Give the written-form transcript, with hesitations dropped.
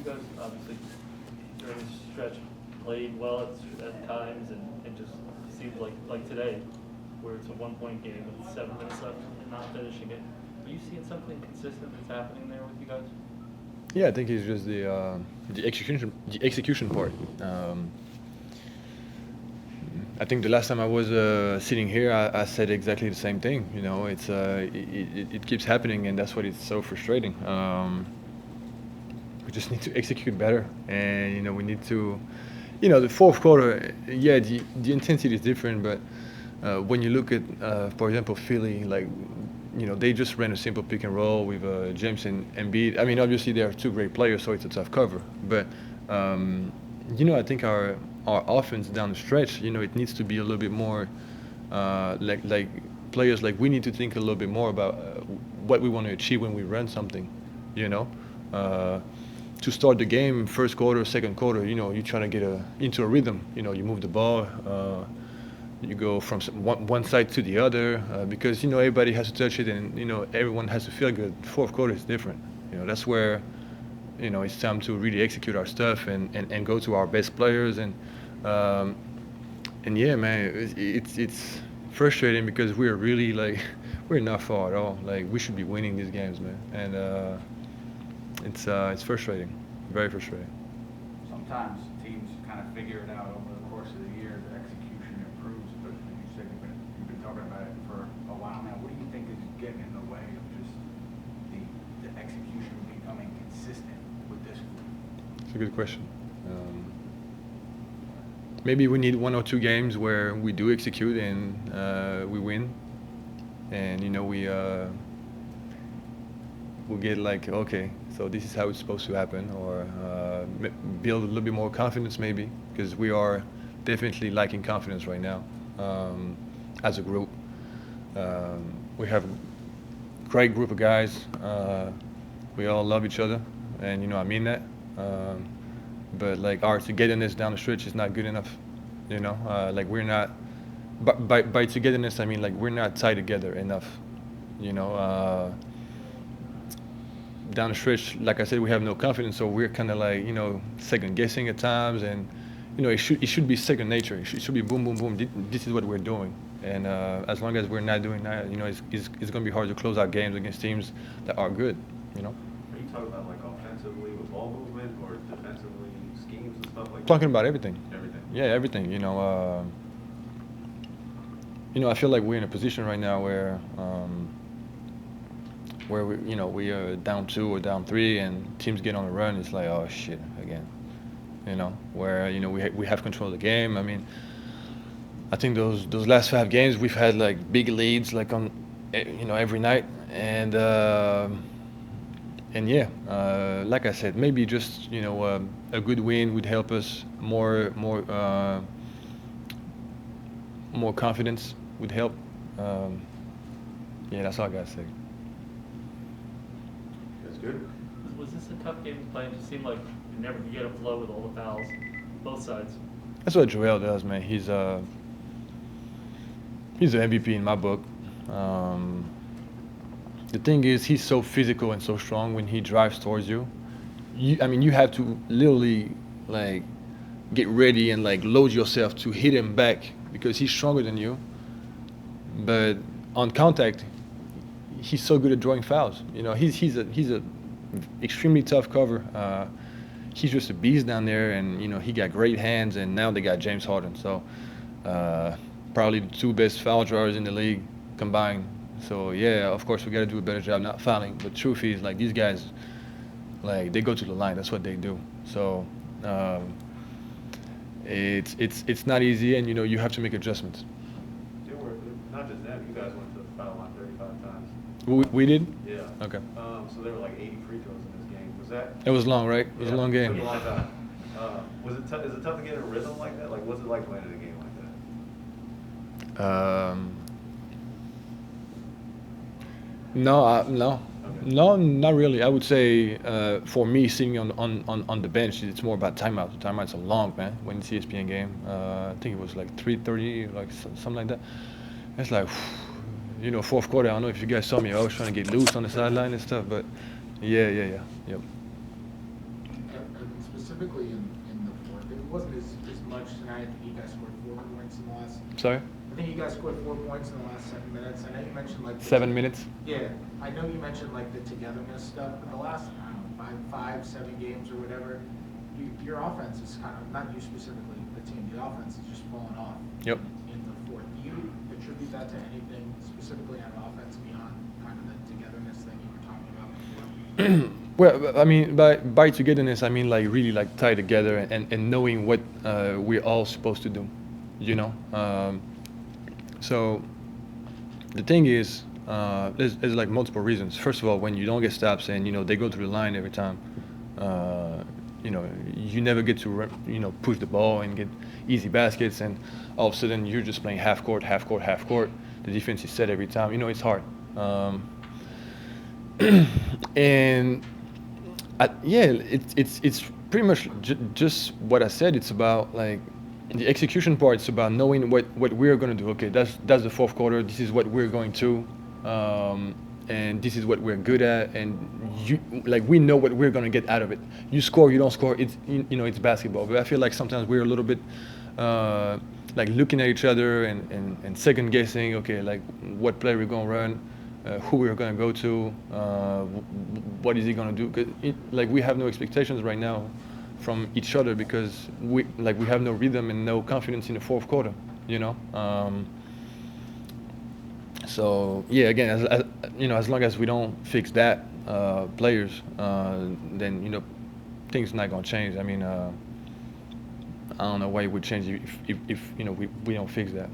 guys obviously during this stretch played well at times and just seemed like today, where it's a 1-point game with 7 minutes left and not finishing it. Are you seeing something consistent that's happening there with you guys? Yeah, I think it's just the execution part. I think the last time I was sitting here, I said exactly the same thing. It keeps happening, and that's what is so frustrating. We just need to execute better, and we need to, the fourth quarter. Yeah, the intensity is different, but when you look at, for example, Philly, like, they just ran a simple pick and roll with James and Embiid. I mean, obviously they are two great players, so it's a tough cover. But I think our offense down the stretch, it needs to be a little bit more like players. Like, we need to think a little bit more about what we want to achieve when we run something. You know, to start the game, first quarter, second quarter, you're trying to get into a rhythm. You move the ball. You go from one side to the other because everybody has to touch it, and everyone has to feel good. Fourth quarter is different. That's where it's time to really execute our stuff and go to our best players and yeah, man, it's frustrating because we're really like we're not far at all. Like, we should be winning these games, man, and it's frustrating, very frustrating. Sometimes teams kind of figure it out over the course of the year. The execution improves, but as you said, you've been talking about it for a while now. What do you think is getting in the way of just the execution becoming consistent with this group? It's a good question. Maybe we need 1 or 2 games where we do execute and we win, and we'll get like, okay, so this is how it's supposed to happen, or build a little bit more confidence maybe, because we are definitely lacking confidence right now as a group. We have a great group of guys. We all love each other, and I mean that. But like, our togetherness down the stretch is not good enough. Like, we're not. But by togetherness, I mean, like, we're not tied together enough. Down the stretch, like I said, we have no confidence, so we're kind of like, second guessing at times, and it should be second nature. It should be boom, boom, boom. This is what we're doing, and as long as we're not doing that, it's going to be hard to close out games against teams that are good. Are you talking about like offensively with ball movement or defensively schemes and stuff like that? Talking about everything. Everything. Yeah, everything. I feel like we're in a position right now where we are down 2 or down 3, and teams get on a run. It's like, oh shit, again. Where we have control of the game. I mean, I think those last 5 games we've had like big leads, like on every night, and yeah, like I said, maybe just a good win would help us more confidence would help. Yeah, that's all I gotta say. That's good. Was this a tough game to play? It just seemed like you never could get a flow with all the fouls, both sides. That's what Joel does, man. He's an MVP in my book. The thing is, he's so physical and so strong when he drives towards you. You have to literally like get ready and like load yourself to hit him back because he's stronger than you. But on contact, he's so good at drawing fouls. He's a extremely tough cover. He's just a beast down there, and he got great hands. And now they got James Harden, so probably the 2 best foul drawers in the league combined. So yeah, of course we got to do a better job not fouling. But truth is, like, these guys, like, they go to the line. That's what they do. So it's not easy, and you have to make adjustments. They were not just them. You guys went to the foul line 35 times. We did. Yeah. Okay. So there were like 80 free throws in this game. Was that? It was long, right? It was a long game. Took a long time. Was it tough? Is it tough to get in a rhythm like that? Like, what's it like playing in a game like that? No, Okay. no, not really. I would say for me, sitting on the bench, it's more about timeouts. Timeouts are long, man. When it's ESPN game, I think it was like 3:30, like something like that. It's like, fourth quarter. I don't know if you guys saw me. I was trying to get loose on the sideline and stuff, but yeah, yep. The specifically in the fourth. It wasn't as much tonight. I think you guys scored 4 points in the last. Sorry? I think you guys scored 4 points in the last 7 minutes. I know you mentioned like 7 minutes? Yeah, I know you mentioned like the togetherness stuff, but the last I don't know, 7 games or whatever, your offense is kind of not you specifically, the team. The offense is just falling off. Yep. In the fourth, do you attribute that to anything specifically on offense beyond kind of the togetherness thing you were talking about before? Well, I mean, by togetherness, I mean like really like tied together and knowing what we're all supposed to do, you know. So the thing is, there's like multiple reasons. First of all, when you don't get stops and they go through the line every time, you never get to push the ball and get easy baskets, and all of a sudden you're just playing half court, half court, half court. The defense is set every time. It's hard. And it's pretty much just what I said. It's about like the execution part. It's about knowing what we're going to do. Okay, that's the fourth quarter. This is what we're going to, and this is what we're good at. And we know what we're going to get out of it. You score, you don't score. It's it's basketball. But I feel like sometimes we're a little bit like looking at each other and second guessing. Okay, like what play we're going to run. Who we're going to go to, what is he going to do? 'Cause we have no expectations right now from each other because we have no rhythm and no confidence in the fourth quarter, So yeah, again, as long as we don't fix that, players, then things not going to change. I mean, I don't know why it would change if we don't fix that.